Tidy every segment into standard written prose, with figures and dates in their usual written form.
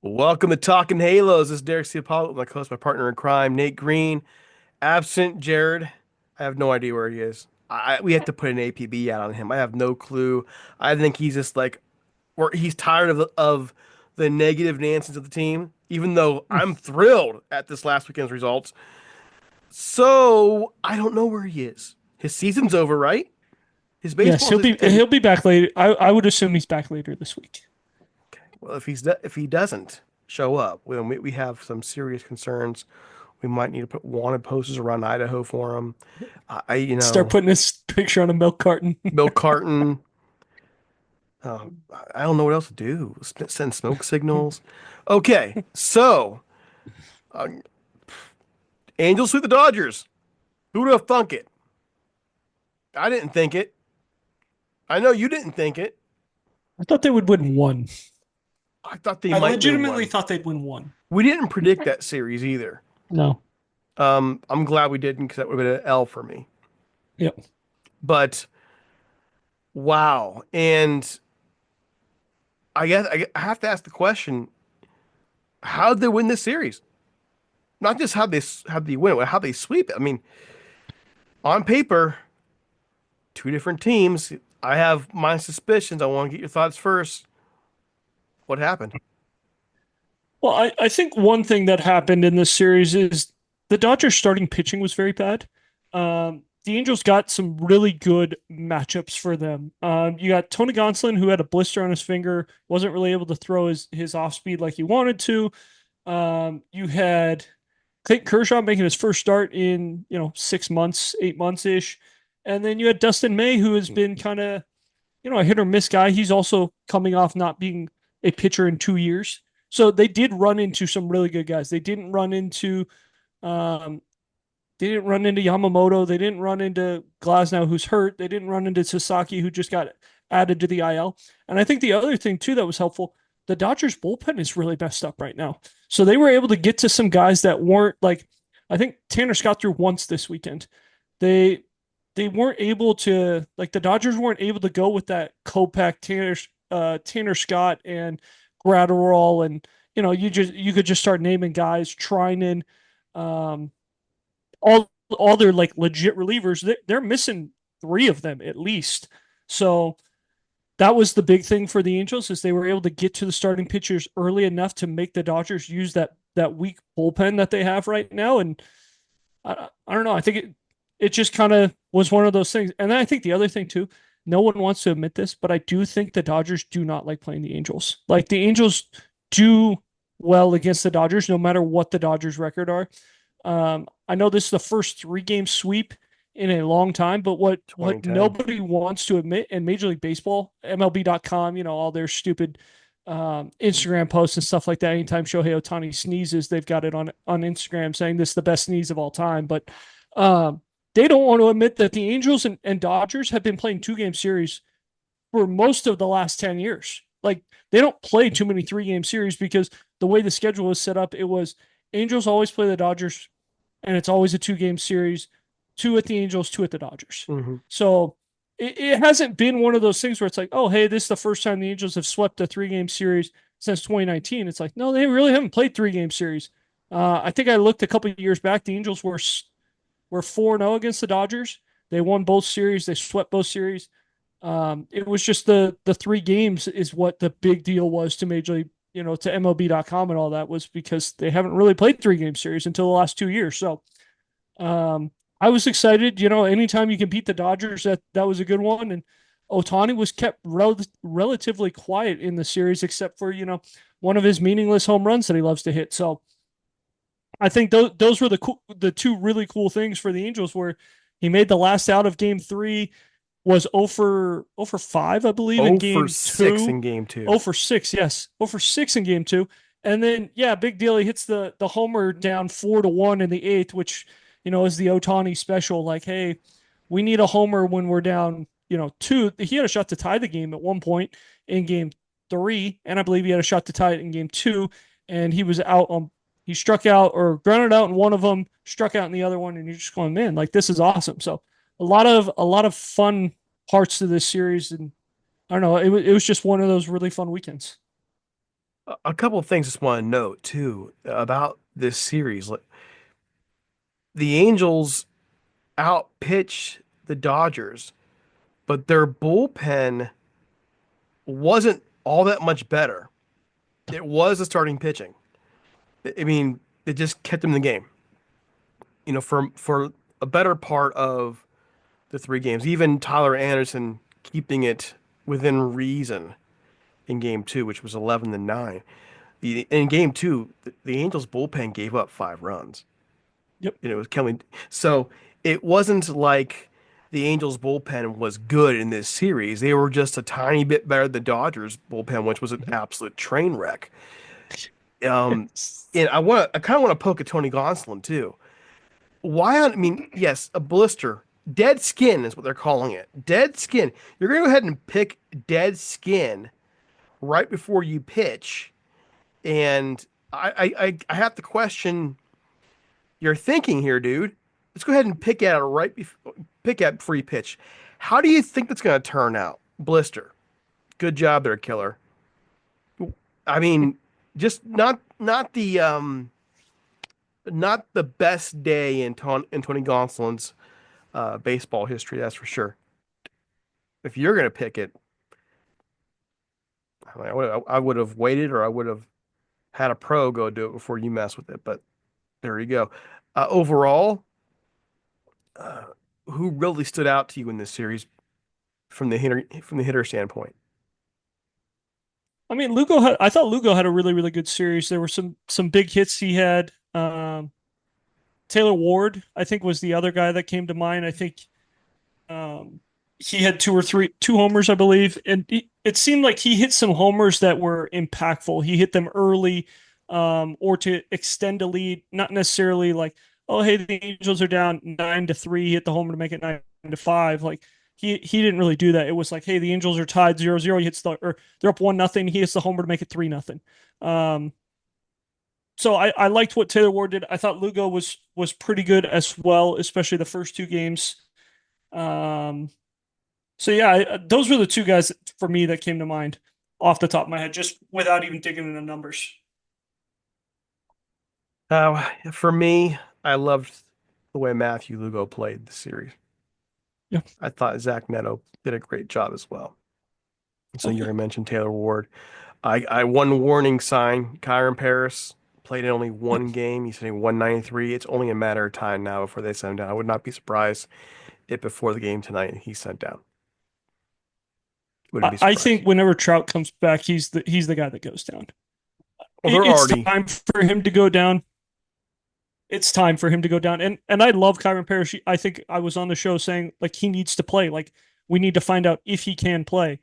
Welcome to Talking Halos. This is Derek Ciapala with my co-host, my partner in crime, Nate Green. Absent Jared. I have no idea where he is. We have to put an APB out on him. I have no clue. I think he's just like, or he's tired of the negative Nancy's of the team, even though I'm thrilled at this last weekend's results. So I don't know where he is. His season's over, right? His Yes, baseball he'll season's be ended. he'll be back later. I would assume he's back later this week. Well, if he doesn't show up, we have some serious concerns. We might need to put wanted posters around Idaho for him. Start putting his picture on a milk carton. Milk carton. I don't know what else to do. Send smoke signals. Okay, so uh, Angels sweep the Dodgers. Who would have thunk it? I didn't think it. I know you didn't think it. I thought they would win one. I thought they I might win legitimately one. thought they'd win one. We didn't predict that series either. No. I'm glad we didn't because that would have been an L for me. Yep. But wow, and I guess I have to ask the question: how did they win this series? Not just how they win it, but how they sweep it. I mean, on paper, two different teams. I have my suspicions. I want to get your thoughts first. What happened? Well, I think one thing that happened in this series is the Dodgers starting pitching was very bad. The Angels got some really good matchups for them. You got Tony Gonsolin, who had a blister on his finger, wasn't really able to throw his off speed like he wanted to. You had Clayton Kershaw making his first start in 6 months, 8 months ish, and then you had Dustin May, who has been kind of a hit or miss guy. He's also coming off not being a pitcher in 2 years, so they did run into some really good guys. Um, they didn't run into Yamamoto. They didn't run into Glasnow, who's hurt. They didn't run into Sasaki, who just got added to the IL. And I think the other thing too that was helpful, the Dodgers bullpen is really messed up right now. So they were able to get to some guys that weren't like, I think Tanner Scott threw once this weekend. They they weren't able to, like, the Dodgers weren't able to go with that Kopech, Tanner Scott and Gratterall, and you could just start naming guys, Trinan, um, all their like legit relievers. They're missing three of them at least. So that was the big thing for the Angels, is they were able to get to the starting pitchers early enough to make the Dodgers use that weak bullpen that they have right now. And I don't know. I think it just kind of was one of those things. And then I think the other thing too, no one wants to admit this, but I do think the Dodgers do not like playing the Angels. Like, the Angels do well against the Dodgers, no matter what the Dodgers' record are. I know this is the first three-game sweep in a long time, but what 2010. nobody wants to admit in Major League Baseball, MLB.com, all their stupid Instagram posts and stuff like that. Anytime Shohei Ohtani sneezes, they've got it on Instagram saying this is the best sneeze of all time. But um, they don't want to admit that the Angels and Dodgers have been playing two-game series for most of the last 10 years. Like, they don't play too many three-game series because the way the schedule was set up, it was Angels always play the Dodgers, and it's always a two-game series, two at the Angels, two at the Dodgers. Hmm. So it hasn't been one of those things where it's like, oh, hey, this is the first time the Angels have swept a three-game series since 2019. It's like, no, they really haven't played three-game series. I think I looked a couple of years back. The Angels were 4-0 against the Dodgers. They won both series. They swept both series. It was just the three games is what the big deal was to Major League, to MLB.com and all that, was because they haven't really played three-game series until the last 2 years. So I was excited. Anytime you can beat the Dodgers, that was a good one. And Ohtani was kept relatively quiet in the series, except for one of his meaningless home runs that he loves to hit. So I think those were the two really cool things for the Angels, where he made the last out of Game 3, was 0 for 5, I believe, in 0 for Game 6 2. in game 0 two. for 6, yes, 0 for 6 in Game 2, and then yeah, big deal. He hits the homer down 4-1 in the eighth, which is the Ohtani special. Like, hey, we need a homer when we're down, two. He had a shot to tie the game at one point in Game 3, and I believe he had a shot to tie it in Game 2, and he was out on. He struck out or grounded out in one of them, struck out in the other one, and you're just going, man, like, this is awesome. So a lot of fun parts to this series, and I don't know, it was just one of those really fun weekends. A couple of things I just want to note too about this series. Like, the Angels outpitched the Dodgers, but their bullpen wasn't all that much better. It was the starting pitching. I mean, it just kept them in the game. For a better part of the three games, even Tyler Anderson keeping it within reason in game two, which was 11-9. In game two, the Angels bullpen gave up 5 runs. Yep. It was killing. So it wasn't like the Angels bullpen was good in this series. They were just a tiny bit better than the Dodgers bullpen, which was an absolute train wreck. Um, and I kind of want to poke at Tony Gonsolin too. Why on, I mean, yes, a blister. Dead skin is what they're calling it. Dead skin. You're going to go ahead and pick dead skin right before you pitch. And I have to question your thinking here, dude. Let's go ahead and pick at before you pitch. How do you think that's going to turn out? Blister. Good job there, killer. I mean, just not the best day in Tony Gonsolin's baseball history, that's for sure. If you're gonna pick it, I would have waited, or I would have had a pro go do it before you mess with it. But there you go. Overall, uh, who really stood out to you in this series from the hitter standpoint? I mean, I thought Lugo had a really, really good series. There were some big hits he had. Taylor Ward, I think, was the other guy that came to mind. I think um, he had two homers, I believe, and it seemed like he hit some homers that were impactful. He hit them early, or to extend a lead, not necessarily like, oh, hey, the Angels are down 9-3, he hit the homer to make it 9-5. Like he didn't really do that. It was like, hey, the Angels are tied 0-0. He hits or they're up 1-0. He hits the homer to make it 3-0. Um, so I liked what Taylor Ward did. I thought Lugo was pretty good as well, especially the first two games. Um, so yeah, those were the two guys for me that came to mind off the top of my head, just without even digging into numbers. For me, I loved the way Matthew Lugo played the series. Yeah. I thought Zach Neto did a great job as well. So Oh you yeah. already mentioned Taylor Ward. I one warning sign. Kyron Paris played in only Yep. one game. He's hitting 193. It's only a matter of time now before they send him down. I would not be surprised if before the game tonight he's sent down. Wouldn't be I surprised. think whenever Trout comes back, he's the guy that goes down. Well, they're It's already. time for him to go down. It's time for him to go down. And I love Kyron Parrish. I think I was on the show saying like he needs to play. Like we need to find out if he can play.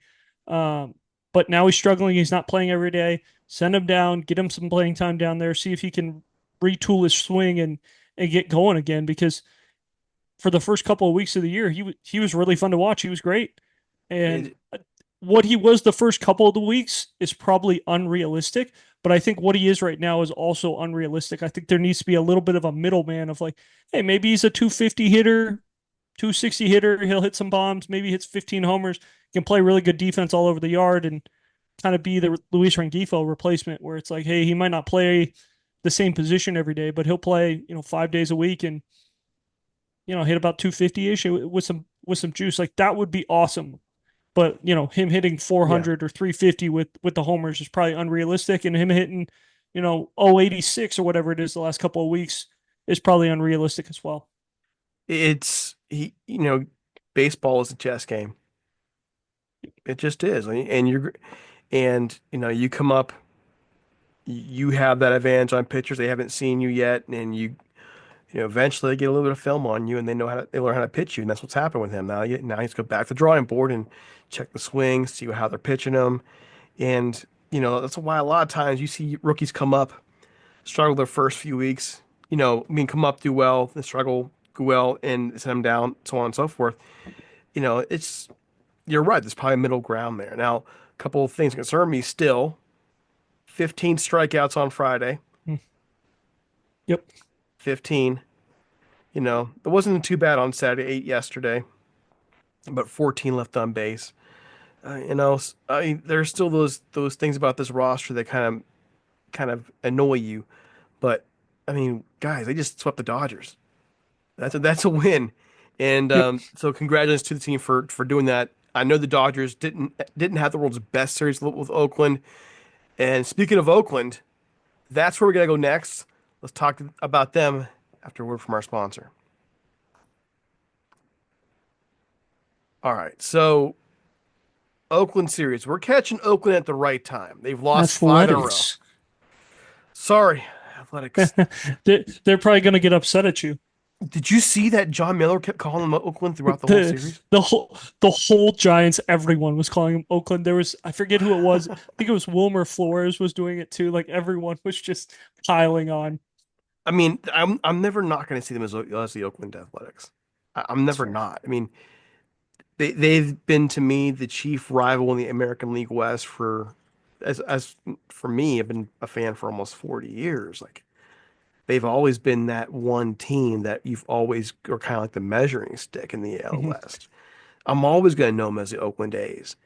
Um, but now he's struggling. He's not playing every day. Send him down, get him some playing time down there, see if he can retool his swing and get going again. Because for the first couple of weeks of the year, he was really fun to watch. He was great, and It, what he was the first couple of the weeks is probably unrealistic. But I think what he is right now is also unrealistic. I think there needs to be a little bit of a middleman of like, hey, maybe he's a 250 hitter, 260 hitter. He'll hit some bombs. Maybe he hits 15 homers. Can play really good defense all over the yard and kind of be the Luis Rengifo replacement, where it's like, hey, he might not play the same position every day, but he'll play 5 days a week and hit about 250 ish with some juice. Like that would be awesome. But him hitting yeah, 400 or 350 with the homers is probably unrealistic, and him hitting 086 or whatever it is the last couple of weeks is probably unrealistic as well. it's he. Baseball is a chess game. It just is, and you come up. You have that advantage on pitchers. They haven't seen you yet, and eventually they get a little bit of film on you, and they learn how to pitch you, and that's what's happened with him. Now he's go back to the drawing board and check the swings, see how they're pitching them, and that's why a lot of times you see rookies come up, struggle their first few weeks. Come up, do well, then struggle, go well, and send them down, so on and so forth. It's You're right. There's probably a middle ground there. Now, a couple of things concern me still. 15 strikeouts on Friday. Hmm. Yep. 15. It wasn't too bad on Saturday, 8 yesterday, but 14 left on base. There's still those things about this roster that kind of kind of annoy you. But I mean, guys, they just swept the Dodgers. That's a win. And Yep. so congratulations to the team for doing that. I know the Dodgers didn't have the world's best series with Oakland. And speaking of Oakland, that's where we're gonna go next. Let's talk about them after a word from our sponsor. All right, so Oakland series. We're catching Oakland at the right time. They've lost five in a row. Athletics. Sorry, Athletics. They're probably going to get upset at you. Did you see that John Miller kept calling them Oakland throughout the whole The series? the whole Giants, everyone was calling him Oakland. There was I forget who it was. I think it was Wilmer Flores was doing it too. Like everyone was just piling on. I mean, I'm never not going to see them as the Oakland Athletics. I'm That's never fair. not. I mean, they've been to me the chief rival in the American League West for as for me, I've been a fan for almost 40 years. Like they've always been that one team that you've always are kind of like the measuring stick in the AL Mhm. West. I'm always going to know them as the Oakland A's.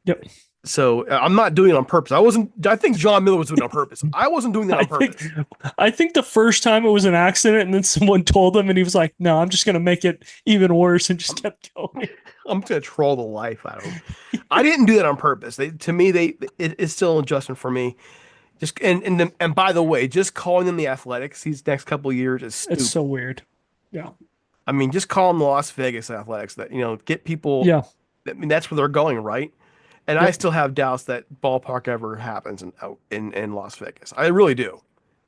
Yep. So I'm not doing it on purpose. I wasn't. I think John Miller was doing it on purpose. I wasn't doing that I on think purpose. I think the first time it was an accident, and then someone told him, and he was like, "No, I'm just gonna make it even worse," and just I'm kept going. I'm gonna troll the life out of them. I didn't do that on purpose. To me, it's still an adjustment for me. Just and by the way, just calling them the Athletics these next couple of years is It's so stupid. weird. Yeah. I mean, just call them the Las Vegas Athletics. That get people. Yeah. I mean, that's where they're going, right? And I Yep. still have doubts that ballpark ever happens in Las Vegas. I really do.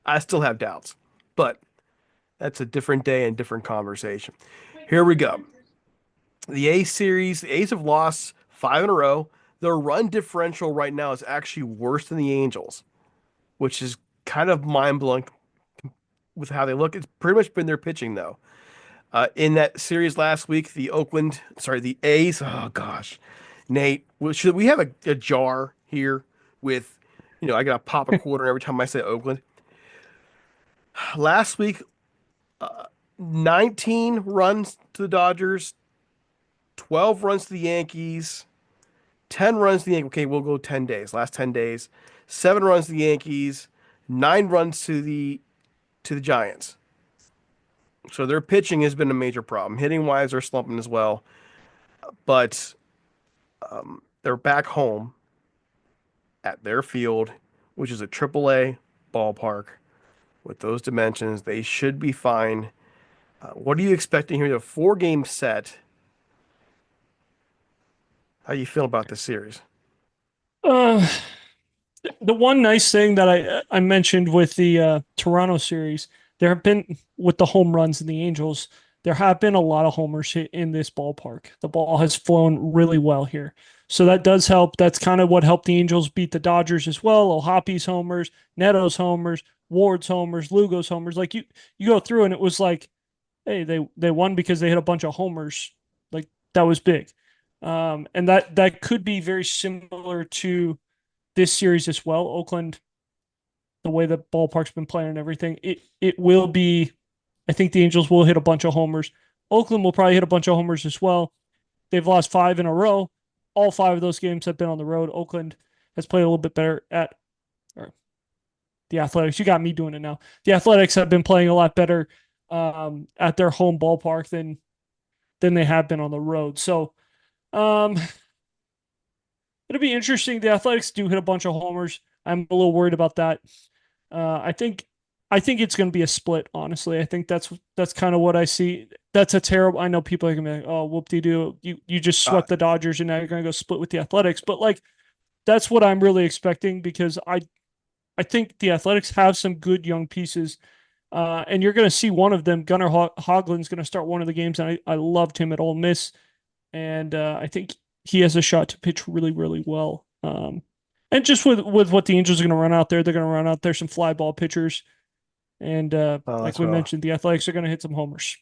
I still have doubts, but that's a different day and different conversation. Here we go. The A series, the A's have lost five in a row. Their run differential right now is actually worse than the Angels, which is kind of mind blowing with how they look. It's pretty much been their pitching though. In that series last week, the A's. Oh gosh, Nate, should we have a jar here with, I gotta pop a quarter every time I say Oakland. Last week, 19 runs to the Dodgers, 12 runs to the Yankees, 10 runs to the Yankees. Okay, we'll go 10 days. Last 10 days, 7 runs to the Yankees, 9 runs to the Giants. So their pitching has been a major problem. Hitting wise, they're slumping as well. But they're back home at their field, which is a AAA ballpark with those dimensions. They should be fine. What are you expecting here? A four-game set. How do you feel about this series? Uh, the one nice thing that I mentioned with the Toronto series, there have been with the home runs and the Angels, there have been a lot of homers hit in this ballpark. The ball has flown really well here. So that does help. That's kind of what helped the Angels beat the Dodgers as well. O'Hoppe's homers, Neto's homers, Ward's homers, Lugo's homers. Like you go through and it was like, hey, they won because they hit a bunch of homers. Like that was big. And that could be very similar to this series as well. Oakland, the way the ballpark's been playing and everything, it will be. I think the Angels will hit a bunch of homers. Oakland will probably hit a bunch of homers as well. They've lost five in a row. All five of those games have been on the road. Oakland has played a little bit better at or the Athletics. You got me doing it now. The Athletics have been playing a lot better at their home ballpark than they have been on the road. So um, it'll be interesting. The Athletics do hit a bunch of homers. I'm a little worried about that. I think it's going to be a split. Honestly, I think that's kind of what I see. That's a terrible. I know people are going to be like, "Oh, whoop de doo! You just Uh, swept the Dodgers, and now you're going to go split with the Athletics." But like, that's what I'm really expecting because I think the Athletics have some good young pieces, and you're going to see one of them. Gunnar Hoglund's going to start one of the games, and I loved him at Ole Miss, and I think he has a shot to pitch really really well. And just with what the Angels are going to run out there, they're going to run out there some fly ball pitchers, and oh, like that's we well. mentioned, the Athletics are going to hit some homers.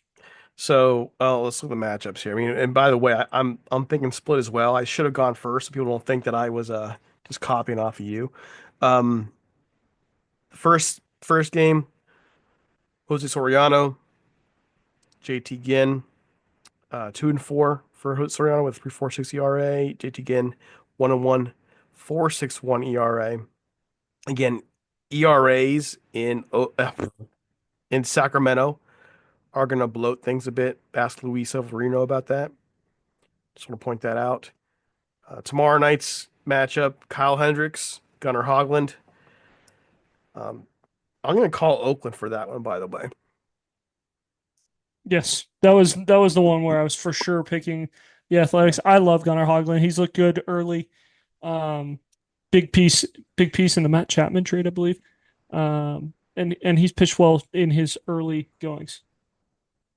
So, let's look at the matchups here. I mean, and by the way, I'm thinking split as well. I should have gone first, so people don't think that I was just copying off of you. Um, first game, Jose Soriano, JT Ginn, 2-4 for Soriano with 3.46 ERA. JT Ginn 1-1, 4.61 ERA. Again, ERAs in Sacramento are going to bloat things a bit. Ask Luis Severino about that. Just want to point that out. Tomorrow night's matchup: Kyle Hendricks, Gunnar Hoglund. Um, I'm going to call Oakland for that one, by the way. Yes, that was the one where I was for sure picking the Athletics. I love Gunnar Hoglund. He's looked good early. Um, big piece, big piece in the Matt Chapman trade, I believe. And he's pitched well in his early goings.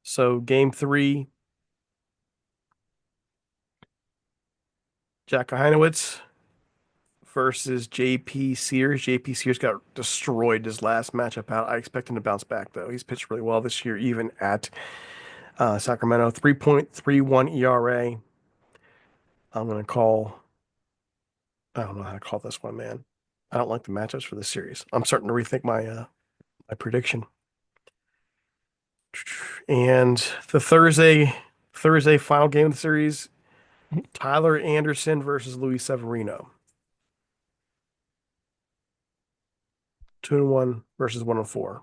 So game three, Jack Heinowitz versus JP Sears. JP Sears got destroyed his last matchup out. I expect him to bounce back though. He's pitched really well this year, even at Sacramento. 3.31 ERA. I'm gonna call. I don't know how to call this one, man. I don't like the matchups for this series. I'm starting to rethink my prediction. And the Thursday final game of the series, Tyler Anderson versus Luis Severino. 2-1 versus 1-4.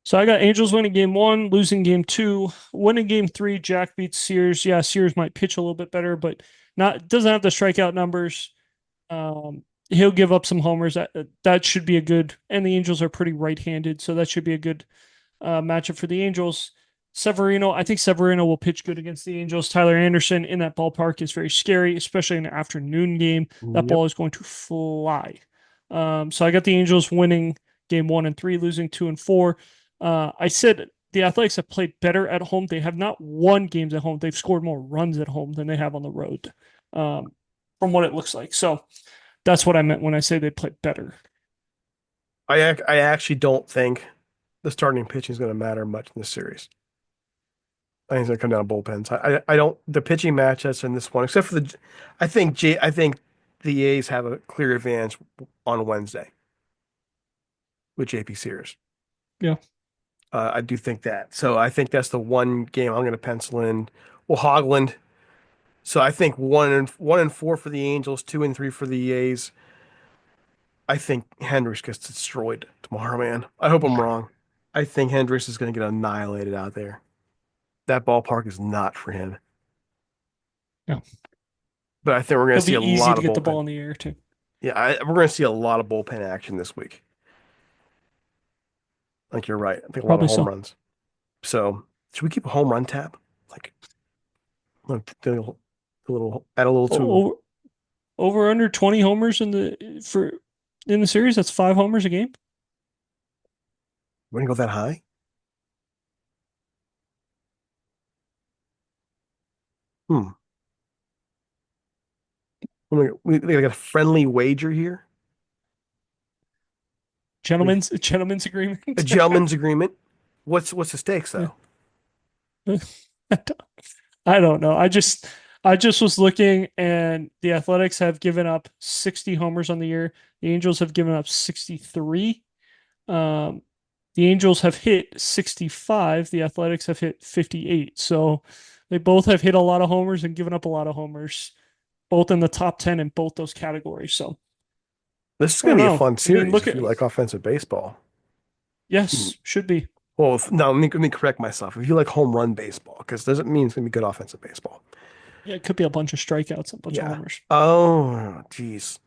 So I got Angels winning game one, losing game two, winning game three. Jack beats Sears. Yeah, Sears might pitch a little bit better, but not doesn't have the strikeout numbers. He'll give up some homers. That should be a good. And the Angels are pretty right-handed, so that should be a good matchup for the Angels. Severino, I think Severino will pitch good against the Angels. Tyler Anderson in that ballpark is very scary, especially in an afternoon game. That Yep. ball is going to fly. So I got the Angels winning game one and three, losing two and four. I said the Athletics have played better at home. They have not won games at home. They've scored more runs at home than they have on the road, um, from what it looks like. So that's what I meant when I say they played better. I actually don't think the starting pitching is going to matter much in this series. I think it's going to come down to bullpens. I don't the pitching matchups in this one, except for I think the A's have a clear advantage on Wednesday with JP Sears. Yeah. I do think that. So I think that's the one game I'm going to pencil in. Well, Hogland. So I think 1-4 for the Angels, 2-3 for the A's. I think Hendricks gets destroyed tomorrow, man. I hope I'm wrong. I think Hendricks is going to get annihilated out there. That ballpark is not for him. Yeah. But I think we're going He'll to see a be easy lot to of get the ball bullpen. in the air too. Yeah, we're going to see a lot of bullpen action this week. I think you're right. I think a lot of Probably home so. runs. So should we keep a home run tab? Like, add a little to. Over over under 20 homers in the series. That's 5 homers a game. We're going to go that high? Hmm. We got a friendly wager here. We Gentlemen's a agreement. gentleman's agreement. What's the stakes though? I don't know. I just was looking, and the Athletics have given up 60 homers on the year. The Angels have given up 63. Um, the Angels have hit 65. The Athletics have hit 58. So they both have hit a lot of homers and given up a lot of homers, both in the top 10 in both those categories. So This is I going don't to be a know. fun I mean, series look if at you like offensive baseball. Hmm. yes, should be. Well, no, let me correct myself. If you like home run baseball, because doesn't mean it's going to be good offensive baseball. Yeah, it could be a bunch of strikeouts, a bunch of Yeah. homers. Oh, geez.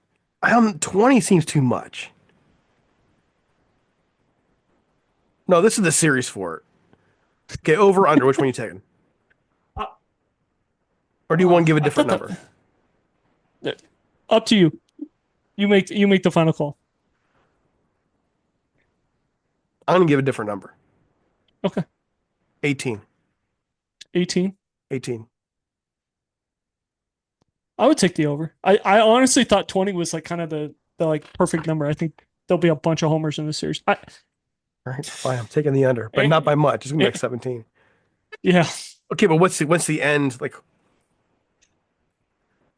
20 seems too much. No, this is the series for it. Okay, over under. Which one are you taking? Uh, Or do you want to give a I different thought number? that up to you. You make the final call. I'm going to give a different number. Okay. 18. 18. 18. I would take the over. I honestly thought 20 was like kind of the like perfect number. I think there'll be a bunch of homers in this series. All right, fine. I'm taking the under, but not Eh, by much. It's going to be like eh, 17. yeah. Okay, but what's the end? Like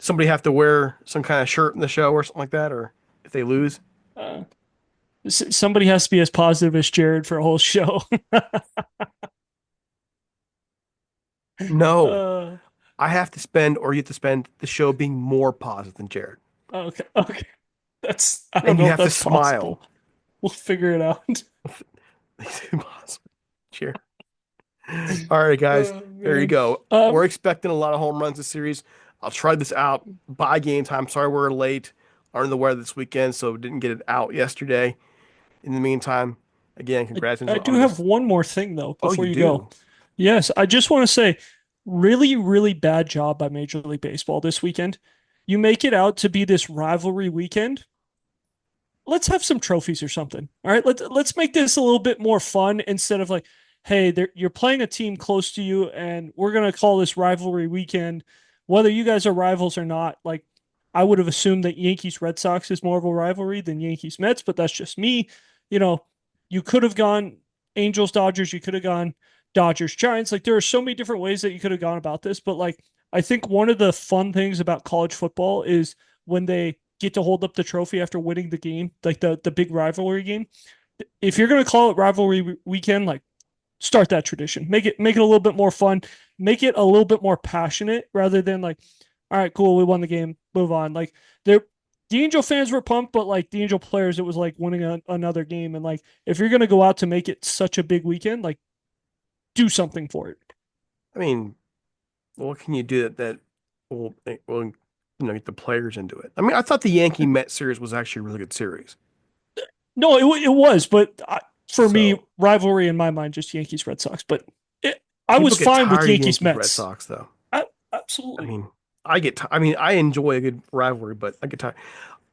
somebody have to wear some kind of shirt in the show or something like that, or if they lose? Uh, Somebody has to be as positive as Jared for a whole show. No. uh, I have to spend, or you have to spend the show being more positive than Jared. okay. Okay. I don't And you know if have to that's smile. possible. We'll figure it out. It's impossible. Cheer. All right, guys. Oh There you man. go. We're Um, expecting a lot of home runs this series. I'll try this out by game time. Sorry we're late. Under the weather this weekend, so didn't get it out yesterday. In the meantime, again, congratulations I do on have this. one more thing though Oh, before you you go. do? Yes, I just want to say, really, really bad job by Major League Baseball this weekend. You make it out to be this rivalry weekend. Let's have some trophies or something. All right, let's make this a little bit more fun instead of like, hey, you're playing a team close to you, and we're gonna call this rivalry weekend, whether you guys are rivals or not. Like, I would have assumed that Yankees Red Sox is more of a rivalry than Yankees Mets, but that's just me. You know, you could have gone Angels Dodgers, you could have gone Dodgers Giants. Like, there are so many different ways that you could have gone about this, but like, I think one of the fun things about college football is when they get to hold up the trophy after winning the game, like the big rivalry game. If you're gonna call it rivalry weekend, like start that tradition. Make it a little bit more fun. Make it a little bit more passionate rather than like, all right, cool, we won the game, move on. Like the Angel fans were pumped, but like the Angel players, it was like winning another game. And like if you're gonna go out to make it such a big weekend, like do something for it. I mean, what can you do that will get the players into it? I mean, I thought the Yankee Met series was actually a really good series. No, it was, but for me, So rivalry in my mind, just Yankees Red Sox. But I people was get fine with tired of Yankees Yankees Red Mets. Sox though. I Absolutely. mean, I mean, I enjoy a good rivalry, but I get tired.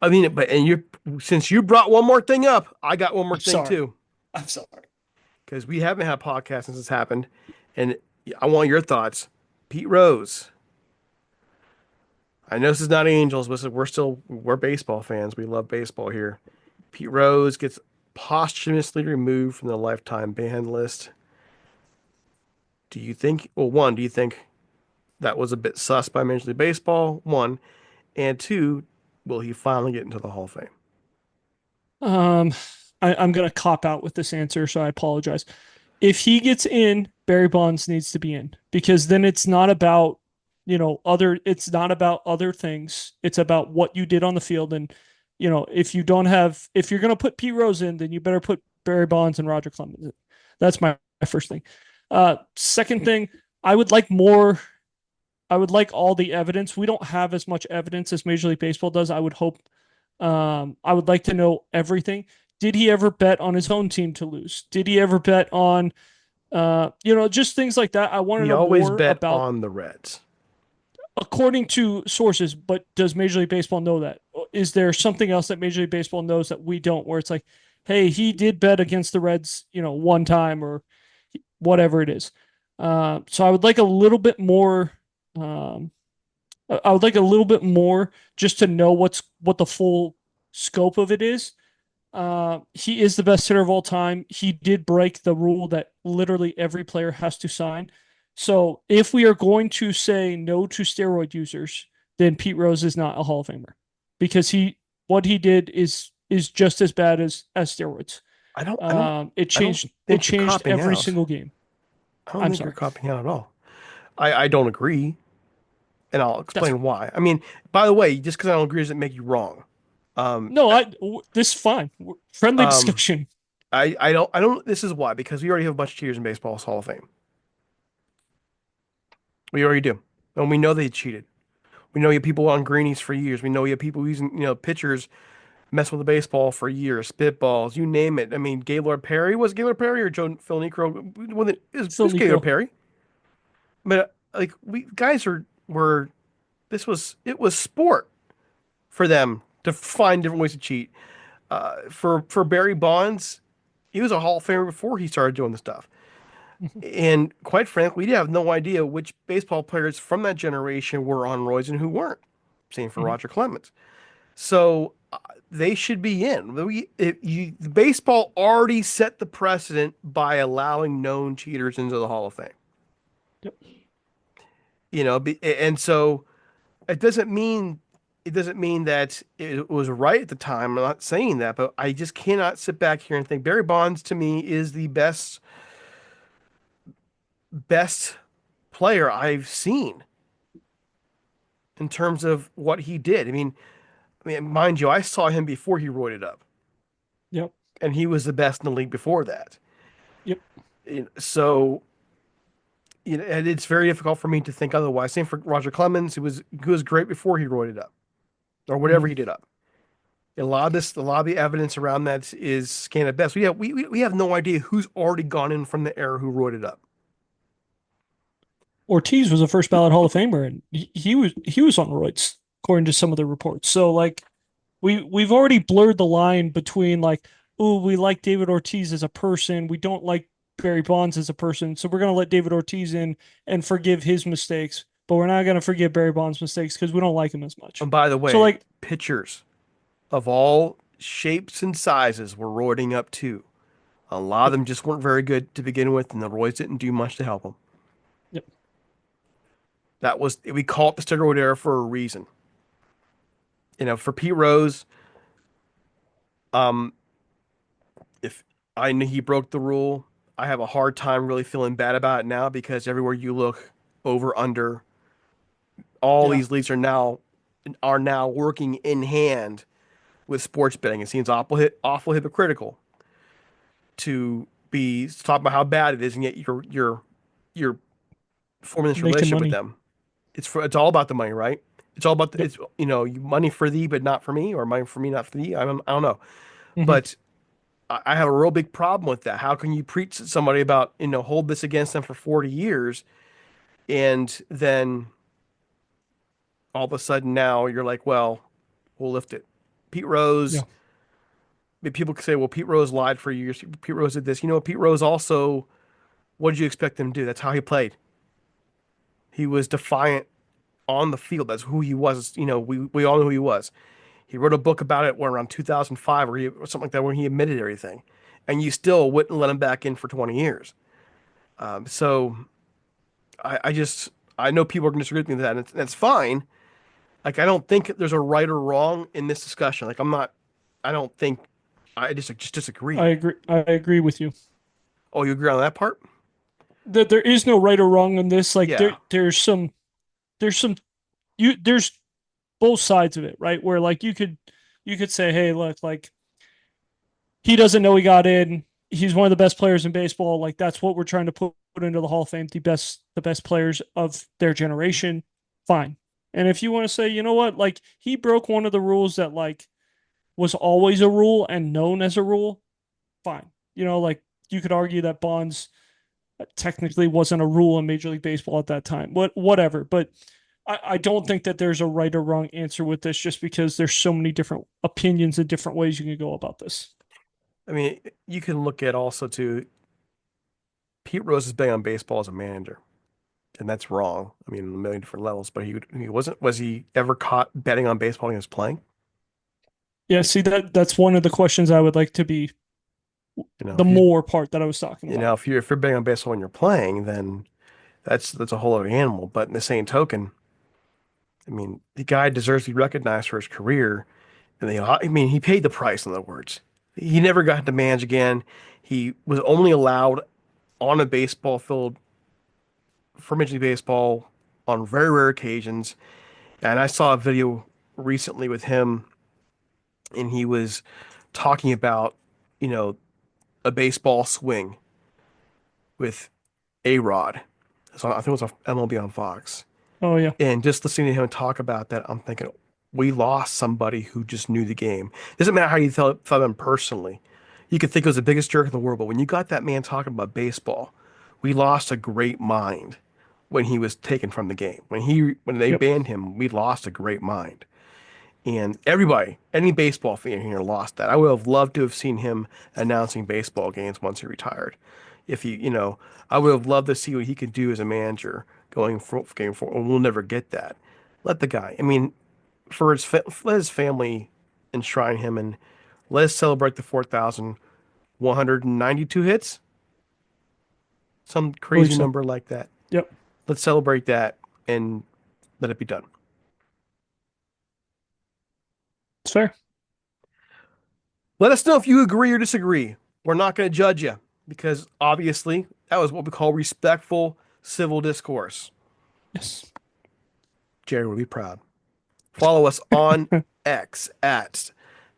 I mean, but and you since you brought one more thing up, I got one more I'm thing sorry. too I'm sorry. because we haven't had a podcast since this happened, and I want your thoughts. Pete Rose. I know this is not Angels, but we're baseball fans. We love baseball here. Pete Rose gets posthumously removed from the lifetime ban list. Do you think? Well, one, do you think that was a bit sus by Major League Baseball? One, and two, will he finally get into the Hall of Fame? Um, I'm gonna cop out with this answer, so I apologize. If he gets in, Barry Bonds needs to be in because then it's not about, it's not about other things. It's about what you did on the field. And, if you're going to put Pete Rose in, then you better put Barry Bonds and Roger Clemens in. That's my first thing. Second thing, I would like more. I would like all the evidence. We don't have as much evidence as Major League Baseball does. I would hope. I would like to know everything. Did he ever bet on his own team to lose? Did he ever bet on just things like that. I want to He know always more bet about on the Reds. according to sources, but does Major League Baseball know that? Is there something else that Major League Baseball knows that we don't, where it's like, hey, he did bet against the Reds, one time or whatever it is. So I would like a little bit more. Um, I would like a little bit more just to know what the full scope of it is. He is the best hitter of all time. He did break the rule that literally every player has to sign. So if we are going to say no to steroid users, then Pete Rose is not a Hall of Famer because what he did is just as bad as steroids. I don't, I don't, It I don't it think you're changed copping every out. single game. I don't I'm think you're sorry. copping out at all. I don't agree, and I'll That's explain why. I mean, by the way, just because I don't agree doesn't make you wrong. Um, no, this is fine. Friendly um, discussion. I don't. This is why because we already have a bunch of cheaters in baseball's Hall of Fame. We already do, and we know they cheated. We know you have people on greenies for years. We know you have people using pitchers mess with the baseball for years, spitballs, you name it. I mean, Gaylord Perry was it Gaylord Perry or Joe Phil Necro? Well, it Phil was Gaylord Necro. Perry. But like we guys were it was sport for them to find different ways to cheat. For Barry Bonds, he was a Hall of Famer before he started doing this stuff. And quite frankly, we have no idea which baseball players from that generation were on roids and who weren't. Same for Roger Clemens. So they should be in. The baseball already set the precedent by allowing known cheaters into the Hall of Fame. And so it doesn't mean that it was right at the time. I'm not saying that, but I just cannot sit back here and think Barry Bonds to me is the best player I've seen in terms of what he did. I mean, I mean, mind you, I saw him before he roided up, Yep. and he was the best in the league before that. Yep. So, and it's very difficult for me to think otherwise. Same for Roger Clemens, who was great before he roided up or whatever Mhm. he did up. A lot of the evidence around that is scant at best. We have no idea who's already gone in from the era who roided up. Ortiz was a first ballot Hall of Famer, and he was on roids according to some of the reports. So like we've already blurred the line between like, oh, we like David Ortiz as a person, we don't like Barry Bonds as a person, so we're gonna let David Ortiz in and forgive his mistakes, but we're not gonna forgive Barry Bonds' mistakes because we don't like him as much. And by the So way, like, pitchers of all shapes and sizes were roiding up too. A lot of yep, them just weren't very good to begin with, and the roids didn't do much to help them. yep, We call it the steroid era for a reason. For Pete Rose, um, if I knew he broke the rule, I have a hard time really feeling bad about it now because everywhere you look, over under, all yeah, these leagues are now working in hand with sports betting. It seems awful hypocritical to be talking about how bad it is, and yet you're forming this making relationship with money. them. It's all about the money, right? It's all about Yep. it's money for thee, but not for me, or money for me, not for thee. I don't know, Hmm. but I have a real big problem with that. How can you preach to somebody about hold this against them for 40 years, and then all of a sudden now you're like, well, we'll lift it. Pete Rose. Yeah, People could say, well, Pete Rose lied for years. Pete Rose did this. Pete Rose also. What did you expect him to do? That's how he played. He was defiant on the field. That's who he was. We all know who he was. He wrote a book about it around 2005 or something like that where he admitted everything. And you still wouldn't let him back in for 20 years. So I just, I know people are going to disagree with me with that, and that's fine. Like, I don't think there's a right or wrong in this discussion. Like, I don't think, I just I disagree. agree. I agree with you Oh, you agree on that part? that there is no right or wrong in this. Like Yeah. there's some there's both sides of it, right? Where like you could say, hey, look, like he doesn't know he got in. He's one of the best players in baseball. Like that's what we're trying to put into the Hall of Fame, the best players of their generation. Fine. And if you want to say, you know what, like he broke one of the rules that like was always a rule and known as a rule, fine. Like you could argue that Bonds technically wasn't a rule in Major League Baseball at that time. Whatever. But I don't think that there's a right or wrong answer with this just because there's so many different opinions and different ways you can go about this. I mean, you can look at also too, Pete Rose is big on baseball as a manager, and that's wrong. I mean, on a million different levels, but was he ever caught betting on baseball when he was playing? Yeah, see that's one of the questions I would like to be the If he's, more part that I was talking about. if you're betting on baseball when you're playing, then that's a whole other animal. But in the same token, I mean, the guy deserves to be recognized for his career, and I mean, he paid the price, in other words. He never got to manage again. He was only allowed on a baseball field for Major League Baseball on very rare occasions. And I saw a video recently with him, and he was talking about, you know, a baseball swing with A-Rod. So I think it was on MLB on Fox. Oh yeah. And just listening to him talk about that, I'm thinking, we lost somebody who just knew the game. Doesn't matter how you tell them personally. You could think it was the biggest jerk in the world, but when you got that man talking about baseball, we lost a great mind when he was taken from the game. When they Yep. banned him, we lost a great mind. And everybody, any baseball fan here lost that. I would have loved to have seen him announcing baseball games once he retired. If I would have loved to see what he could do as a manager going forward. We'll never get that. Let the guy. I mean, let his family enshrine him, and let us celebrate the 4,192 hits, some I believe crazy so. number like that. Yep. Let's celebrate that and let it be done. It's fair. Let us know if you agree or disagree. We're not going to judge you because obviously that was what we call respectful civil discourse. Yes. Jerry would be proud. Follow us on X at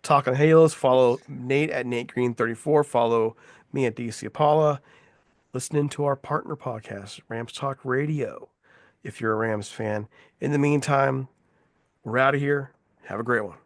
Talking Halos. Follow Nate at Nate Green 34. Follow me at DC Apollo. Listening to our partner podcast, Rams Talk Radio, if you're a Rams fan. In the meantime, we're out of here. Have a great one.